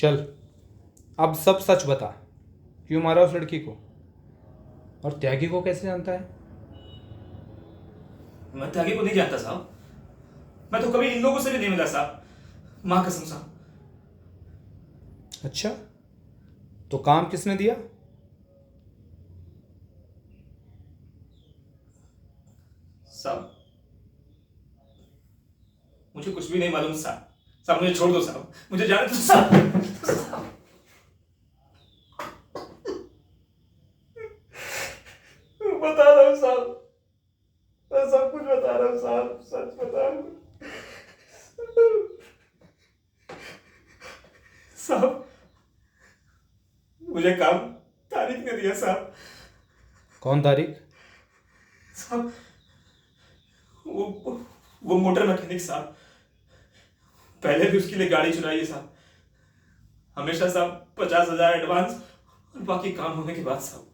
चल, अब सब सच बता, क्यों मारा उस लड़की को? और त्यागी को कैसे जानता है? मैं त्यागी को नहीं जानता साहब। मैं तो कभी इन लोगों से भी नहीं मिला साहब, माँ कसम साहब। अच्छा, तो काम किसने दिया? साहब मुझे कुछ भी नहीं मालूम साहब। साहब मुझे छोड़ दो साहब, मुझे जाने दो साहब। बता रहा हूँ साहब, मैं सब कुछ बता रहा हूँ साहब, सच बता रहा हूँ साहब। मुझे काम तारिक ने दिया साहब। कौन तारिक? साहब वो मोटर मैकेनिक साहब। पहले भी उसके लिए गाड़ी चुराई है साहब। हमेशा साहब 50,000 एडवांस और बाकी काम होने के बाद साहब।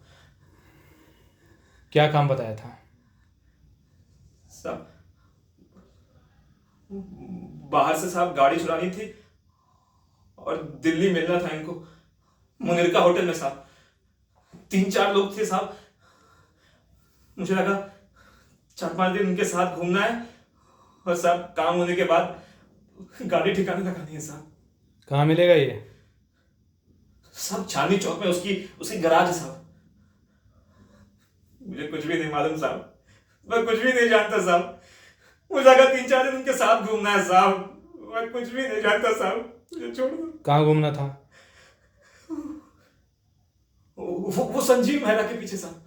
क्या काम बताया था? साहब बाहर से साहब गाड़ी चुरानी थी और दिल्ली मिलना था इनको, मुनिरका होटल में साहब। 3-4 लोग थे साहब। मुझे लगा 4-5 दिन उनके साथ घूमना है और साहब काम होने के बाद गाड़ी ठिकाने लगानी है साहब। कहाँ मिलेगा ये? साहब चांदनी चौक में उसकी उसकी गराज है साहब। मुझे कुछ भी नहीं मालूम साहब, मैं कुछ भी नहीं जानता साहब। मुझे लगा 3-4 दिन उनके साथ घूमना है साहब। मैं कुछ भी नहीं जानता साहब, मुझे छोड़ दो। कहाँ घूमना था? वो संजीव मेहरा के पीछे साहब।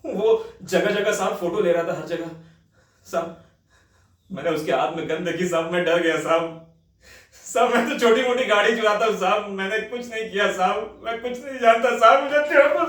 वो जगह जगह साहब फोटो ले रहा था, हर जगह साहब। मैंने उसके हाथ में गन देखी साहब, मैं डर गया साहब। साहब मैं तो छोटी मोटी गाड़ी चलाता हूँ साहब, मैंने कुछ नहीं किया साहब, मैं कुछ नहीं जानता साहब, मुझे छोड़ दो